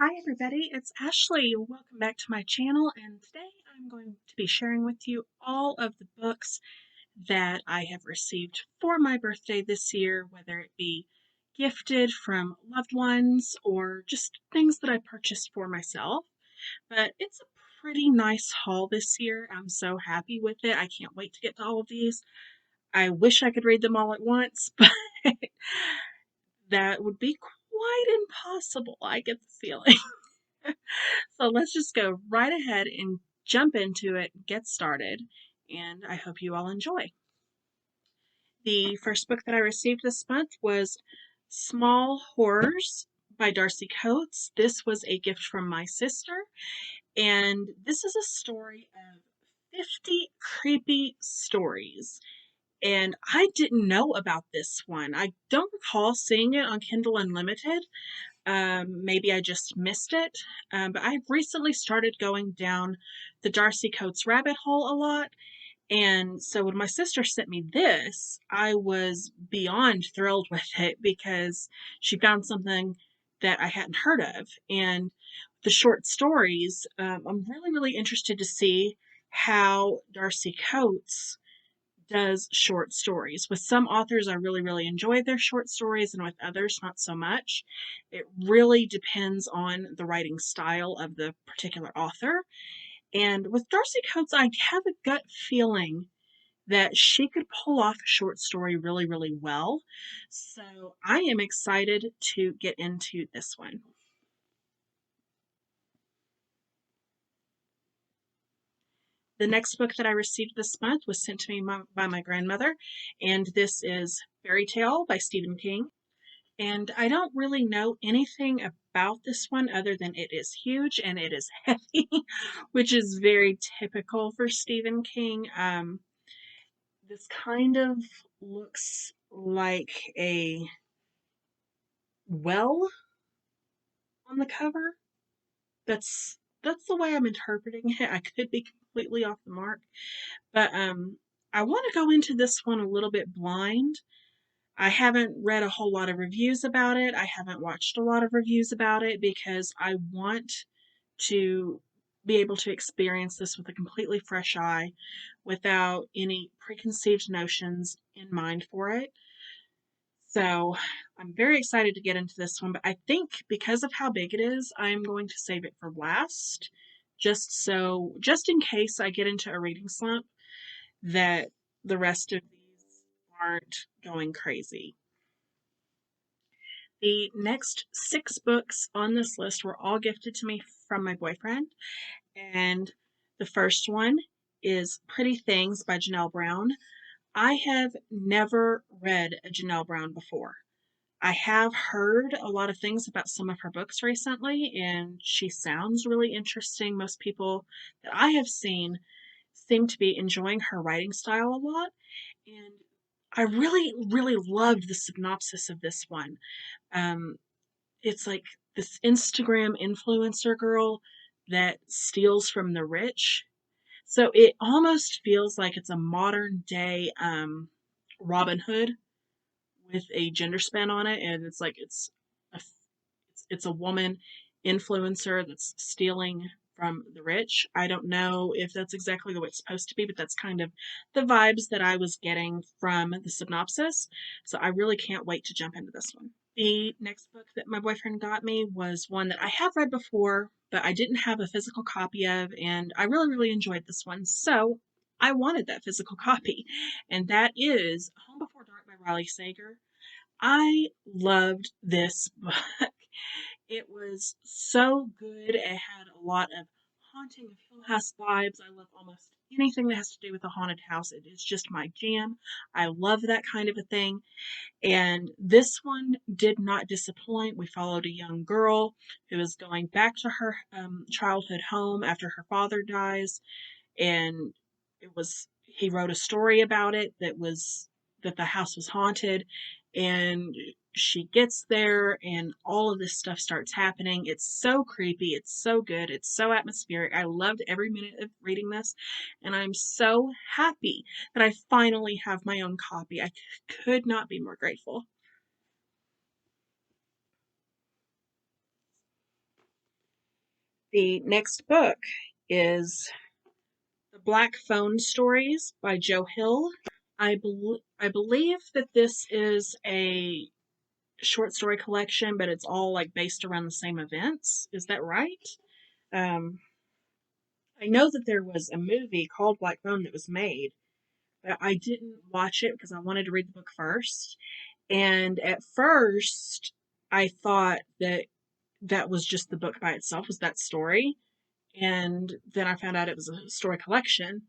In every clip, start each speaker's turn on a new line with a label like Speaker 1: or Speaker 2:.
Speaker 1: Hi everybody, it's Ashley. Welcome back to my channel, and today I'm going to be sharing with you all of the books that I have received for my birthday this year, whether it be gifted from loved ones or just things that I purchased for myself. But it's a pretty nice haul this year. I'm so happy with it. I can't wait to get to all of these. I wish I could read them all at once, but that would be quite impossible, I get the feeling. So let's just go right ahead and jump into it, get started, and I hope you all enjoy. The first book that I received this month was Small Horrors by Darcy Coates. This was a gift from my sister, and this is a story of 50 creepy stories. And I didn't know about this one. I don't recall seeing it on Kindle Unlimited. Maybe I just missed it. But I've recently started going down the Darcy Coates rabbit hole a lot. And so when my sister sent me this, I was beyond thrilled with it because she found something that I hadn't heard of. And the short stories, I'm really interested to see how Darcy Coates does short stories. With some authors, I really enjoy their short stories, and with others, not so much. It really depends on the writing style of the particular author. And with Darcy Coates, I have a gut feeling that she could pull off a short story really well. So I am excited to get into this one. The next book that I received this month was sent to me by my grandmother, and this is Fairy Tale by Stephen King. And I don't really know anything about this one other than it is huge and it is heavy, which is very typical for Stephen King. This kind of looks like a well on the cover. That's the way I'm interpreting it. I could be completely off the mark, but I want to go into this one a little bit blind. I haven't read a whole lot of reviews about it. I haven't watched a lot of reviews about it because I want to be able to experience this with a completely fresh eye without any preconceived notions in mind for it. So I'm very excited to get into this one, but I think because of how big it is, I'm going to save it for last, just in case I get into a reading slump, that the rest of these aren't going crazy. The next 6 books on this list were all gifted to me from my boyfriend, and the first one is Pretty Things by Janelle Brown. I have never read a Janelle Brown before. I have heard a lot of things about some of her books recently, and she sounds really interesting. Most people that I have seen seem to be enjoying her writing style a lot, and I really loved the synopsis of this one. Um, it's like this Instagram influencer girl that steals from the rich. So it almost feels like it's a modern day Robin Hood with a gender spin on it, and it's like a it's a woman influencer that's stealing from the rich. I don't know if that's exactly the way it's supposed to be, but that's kind of the vibes that I was getting from the synopsis. So I really can't wait to jump into this one. The next book that my boyfriend got me was one that I have read before, but I didn't have a physical copy of, and I really enjoyed this one. So I wanted that physical copy, and that is Home Before Dark by Riley Sager. I loved this book. It was so good. It had a lot of haunting of Hill House vibes. I love almost anything that has to do with a haunted house. It is just my jam. I love that kind of a thing. And this one did not disappoint. We followed a young girl who is going back to her childhood home after her father dies. And he wrote a story about it that the house was haunted, and she gets there and all of this stuff starts happening. It's so creepy, it's so good, it's so atmospheric. I loved every minute of reading this, and I'm so happy that I finally have my own copy. I could not be more grateful. The next book is The Black Phone Stories by Joe Hill. I believe that this is a short story collection, but it's all like based around the same events. Is that right? Um, I know that there was a movie called Black Phone that was made, but I didn't watch it because I wanted to read the book first. And at first, I thought that that was just the book by itself, was that story. And then I found out it was a story collection.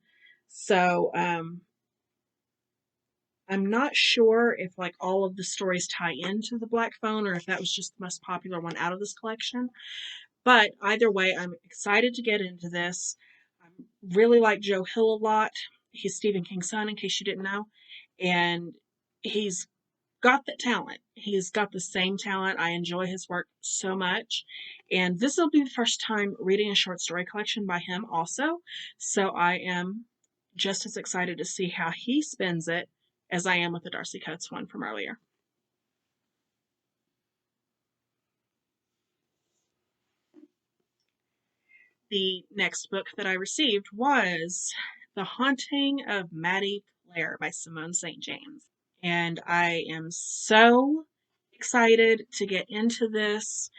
Speaker 1: So I'm not sure if like all of the stories tie into the Black Phone or if that was just the most popular one out of this collection. But either way, I'm excited to get into this. I really like Joe Hill a lot. He's Stephen King's son, in case you didn't know. And he's got the talent. He's got the same talent. I enjoy his work so much. And this will be the first time reading a short story collection by him also. So I am just as excited to see how he spends it as I am with the Darcy Coates one from earlier. The next book that I received was The Haunting of Maddy Clare by Simone St. James. And I am so excited to get into this.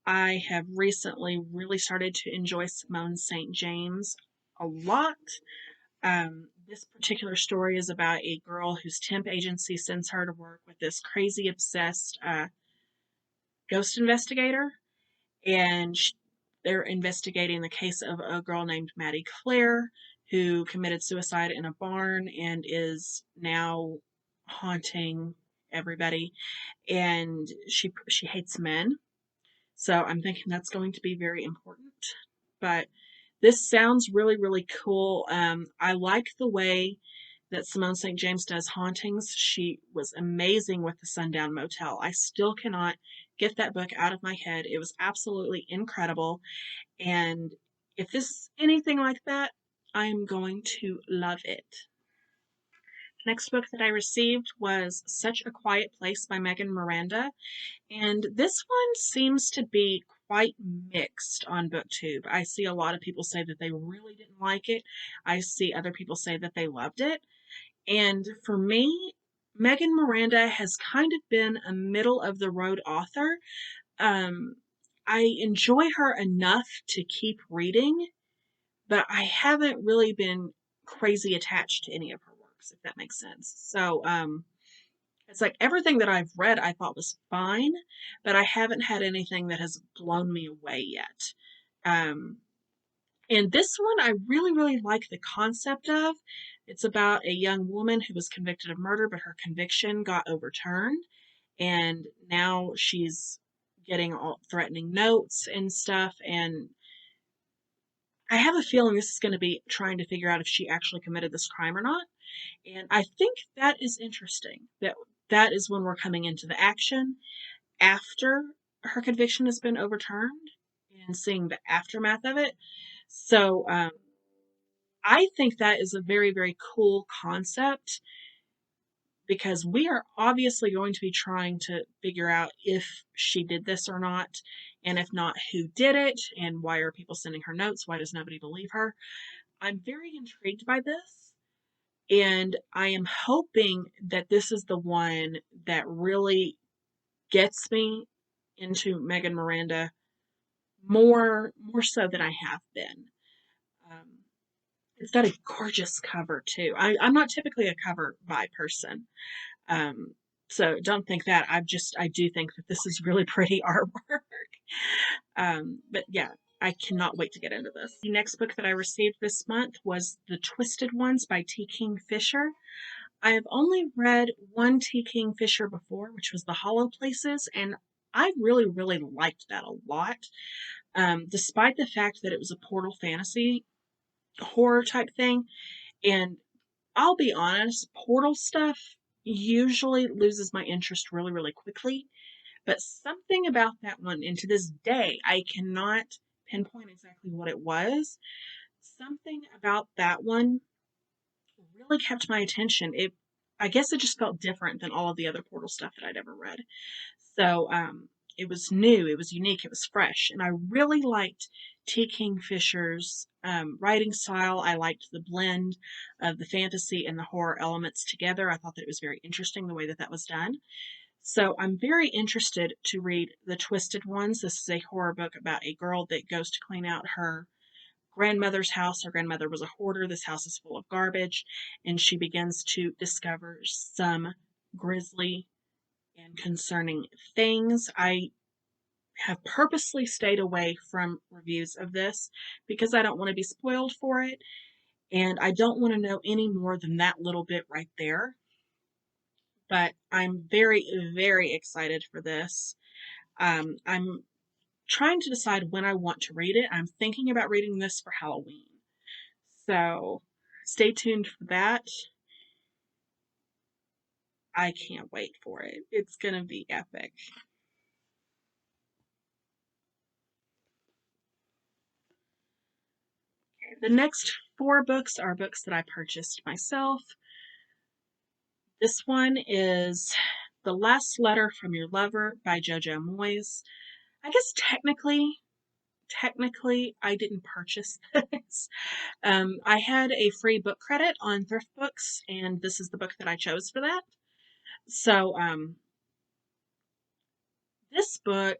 Speaker 1: I have recently really started to enjoy Simone St. James a lot. This particular story is about a girl whose temp agency sends her to work with this crazy obsessed ghost investigator, and they're investigating the case of a girl named Maddy Clare who committed suicide in a barn and is now haunting everybody. And she hates men, so I'm thinking that's going to be very important. But this sounds really, really cool. I like the way that Simone St. James does hauntings. She was amazing with the Sundown Motel. I still cannot get that book out of my head. It was absolutely incredible. And if this is anything like that, I am going to love it. Next book that I received was Such a Quiet Place by Megan Miranda. And this one seems to be quite mixed on BookTube. I see a lot of people say that they really didn't like it. I see other people say that they loved it. And for me, Megan Miranda has kind of been a middle of the road author. Um, I enjoy her enough to keep reading, but I haven't really been crazy attached to any of her works, if that makes sense. So, it's like everything that I've read I thought was fine, but I haven't had anything that has blown me away yet. Um, and this one I really, really like the concept of. It's about a young woman who was convicted of murder, but her conviction got overturned. And now she's getting all threatening notes and stuff. And I have a feeling this is going to be trying to figure out if she actually committed this crime or not. And I think that is interesting. That is when we're coming into the action after her conviction has been overturned and seeing the aftermath of it. So I think that is a very, very cool concept because we are obviously going to be trying to figure out if she did this or not, and if not, who did it, and why are people sending her notes? Why does nobody believe her? I'm very intrigued by this, and I am hoping that this is the one that really gets me into Megan Miranda more so than I have been. Um, it's got a gorgeous cover too. I'm not typically a cover by person, um, so don't think that. I do think that this is really pretty artwork. But yeah, I cannot wait to get into this. The next book that I received this month was The Twisted Ones by T. Kingfisher. I have only read one T. Kingfisher before, which was The Hollow Places, and I really, really liked that a lot. Despite the fact that it was a portal fantasy horror type thing. And I'll be honest, portal stuff usually loses my interest really, really quickly. But something about that one, and to this day, I cannot pinpoint exactly what it was. Something about that one really kept my attention. I guess it just felt different than all of the other portal stuff that I'd ever read. So, it was new, it was unique, it was fresh, and I really liked T. Kingfisher's writing style. I liked the blend of the fantasy and the horror elements together. I thought that it was very interesting the way that that was done. So I'm very interested to read The Twisted Ones. This is a horror book about a girl that goes to clean out her grandmother's house. Her grandmother was a hoarder. This house is full of garbage, and she begins to discover some grisly and concerning things. I have purposely stayed away from reviews of this because I don't want to be spoiled for it, and I don't want to know any more than that little bit right there. But I'm very, very excited for this. I'm trying to decide when I want to read it. I'm thinking about reading this for Halloween. So stay tuned for that. I can't wait for it. It's going to be epic. Okay, the next 4 books are books that I purchased myself. This one is The Last Letter from Your Lover by Jojo Moyes. I guess technically, I didn't purchase this. I had a free book credit on Thrift Books, and this is the book that I chose for that. So, this book,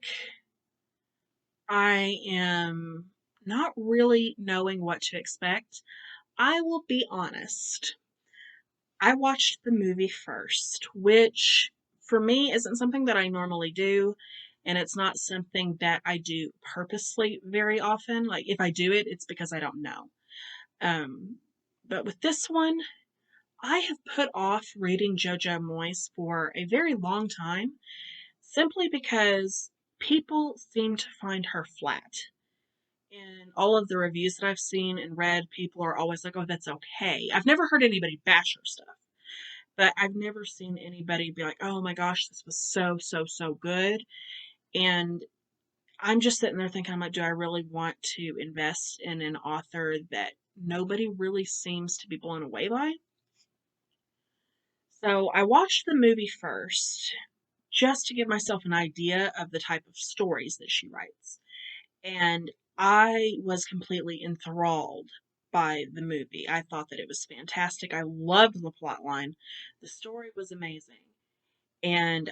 Speaker 1: I am not really knowing what to expect. I will be honest. I watched the movie first, which for me isn't something that I normally do, and it's not something that I do purposely very often. Like, if I do it, it's because I don't know. Um, but with this one, I have put off reading Jojo Moyes for a very long time, simply because people seem to find her flat. In all of the reviews that I've seen and read, people are always like, oh, that's okay. I've never heard anybody bash her stuff, but I've never seen anybody be like, oh my gosh, this was so, so, so good. And I'm just sitting there thinking, I'm like, do I really want to invest in an author that nobody really seems to be blown away by? So I watched the movie first just to give myself an idea of the type of stories that she writes. And I was completely enthralled by the movie. I thought that it was fantastic. I loved the plot line. The story was amazing. And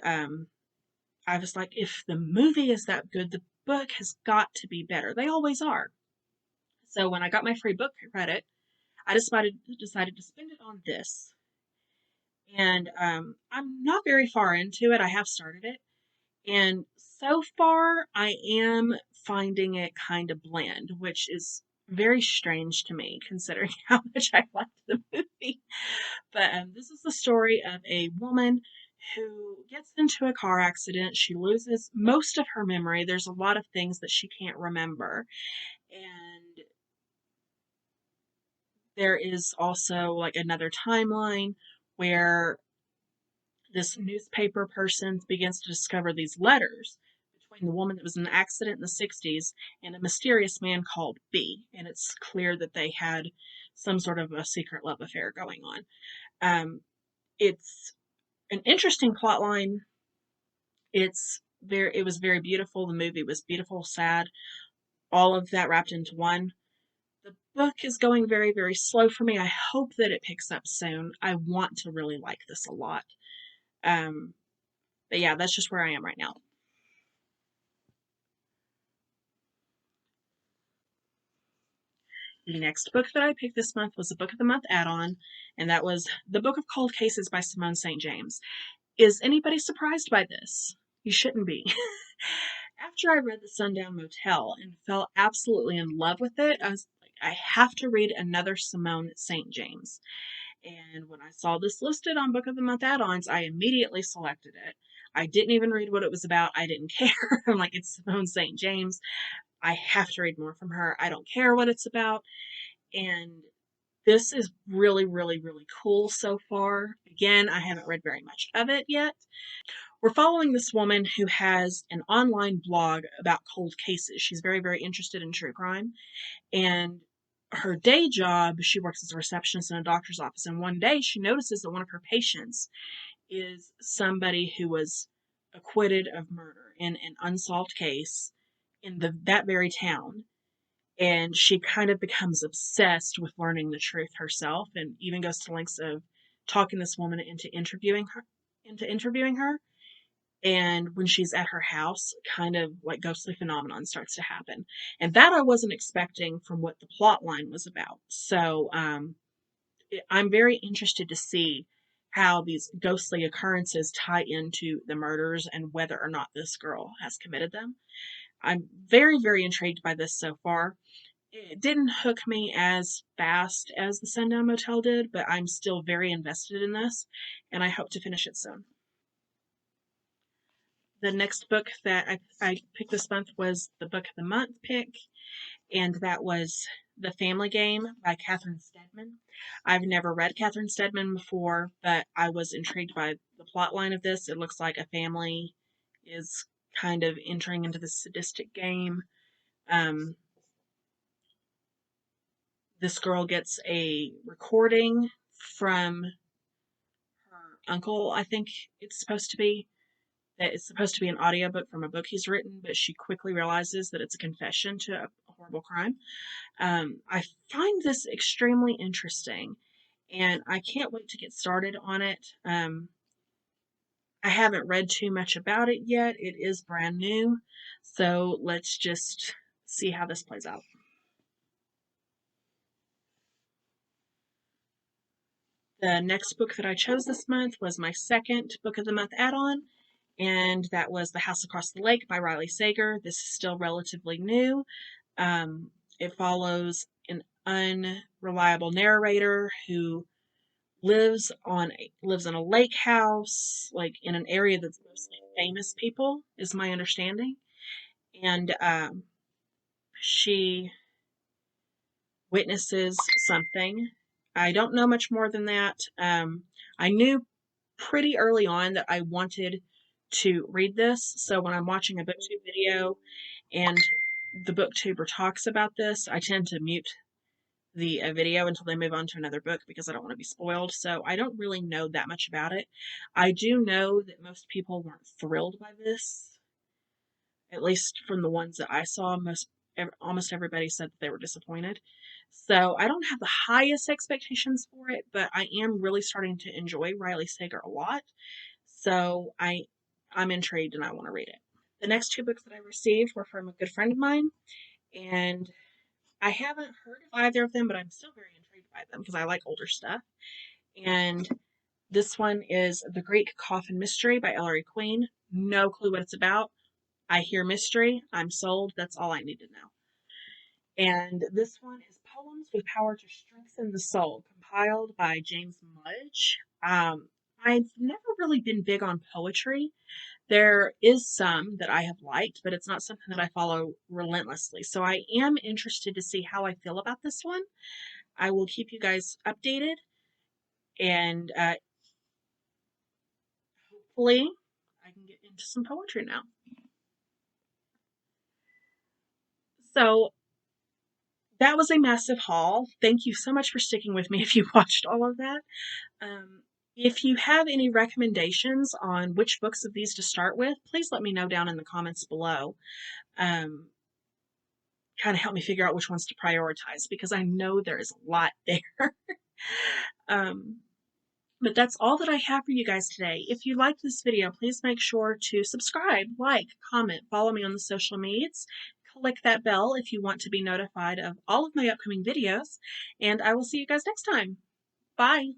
Speaker 1: I was like, if the movie is that good, the book has got to be better. They always are. So when I got my free book credit, I decided to spend it on this. And I'm not very far into it. I have started it. And so far, I am finding it kind of bland, which is very strange to me considering how much I liked the movie. But this is the story of a woman who gets into a car accident. She loses most of her memory. There's a lot of things that she can't remember. And there is also like another timeline where this newspaper person begins to discover these letters between the woman that was in the accident in the 60s and a mysterious man called B. And it's clear that they had some sort of a secret love affair going on. It's an interesting plot line. It was very beautiful. The movie was beautiful, sad, all of that wrapped into one. The book is going very, very slow for me. I hope that it picks up soon. I want to really like this a lot. Um, but yeah, that's just where I am right now. The next book that I picked this month was a Book of the Month add-on, and that was The Book of Cold Cases by Simone St. James. Is anybody surprised by this? You shouldn't be. After I read The Sundown Motel and fell absolutely in love with it, I was like, I have to read another Simone St. James. And when I saw this listed on Book of the Month add-ons, I immediately selected it. I didn't even read what it was about. I didn't care. I'm like, it's Simone St. James. I have to read more from her. I don't care what it's about. And this is really, really, really cool so far. Again, I haven't read very much of it yet. We're following this woman who has an online blog about cold cases. She's very, very interested in true crime. And her day job, she works as a receptionist in a doctor's office. And one day she notices that one of her patients is somebody who was acquitted of murder in an unsolved case in that very town. and she kind of becomes obsessed with learning the truth herself, and even goes to lengths of talking this woman into interviewing her. And when she's at her house, kind of like ghostly phenomenon starts to happen, and that I wasn't expecting from what the plot line was about. So I'm very interested to see how these ghostly occurrences tie into the murders and whether or not this girl has committed them. I'm very, very intrigued by this so far. It didn't hook me as fast as the Sundown Motel did, but I'm still very invested in this, and I hope to finish it soon. The next book that I picked this month was the Book of the Month pick, and that was The Family Game by Catherine Steadman. I've never read Catherine Steadman before, but I was intrigued by the plot line of this. It looks like a family is kind of entering into this sadistic game. This girl gets a recording from her uncle, I think it's supposed to be. That it's supposed to be an audiobook from a book he's written, but she quickly realizes that it's a confession to a horrible crime. I find this extremely interesting, and I can't wait to get started on it. I haven't read too much about it yet. It is brand new, so let's just see how this plays out. The next book that I chose this month was my second Book of the Month add-on, and that was The House Across the Lake by Riley Sager. This is still relatively new. It follows an unreliable narrator who lives in a lake house, like in an area that's mostly famous people, is my understanding. And she witnesses something. I don't know much more than that. I knew pretty early on that I wanted to read this, so when I'm watching a booktube video and the booktuber talks about this, I tend to mute the video until they move on to another book because I don't want to be spoiled. So I don't really know that much about it. I do know that most people weren't thrilled by this, at least from the ones that I saw. Almost everybody said that they were disappointed. So I don't have the highest expectations for it, but I am really starting to enjoy Riley Sager a lot. So I'm intrigued and I want to read it. The next two books that I received were from a good friend of mine, and I haven't heard of either of them, but I'm still very intrigued by them because I like older stuff. And this one is The Greek Coffin Mystery by Ellery Queen. No clue what it's about. I hear mystery. I'm sold. That's all I need to know. And this one is Poems with Power to Strengthen the Soul, compiled by James Mudge. I've never really been big on poetry. There is some that I have liked, but it's not something that I follow relentlessly. So I am interested to see how I feel about this one. I will keep you guys updated, and hopefully I can get into some poetry now. So that was a massive haul. Thank you so much for sticking with me if you watched all of that. If you have any recommendations on which books of these to start with, please let me know down in the comments below. Kind of help me figure out which ones to prioritize because I know there is a lot there. But that's all that I have for you guys today. If you liked this video, please make sure to subscribe, like, comment, follow me on the social medias. Click that bell if you want to be notified of all of my upcoming videos, and I will see you guys next time. Bye!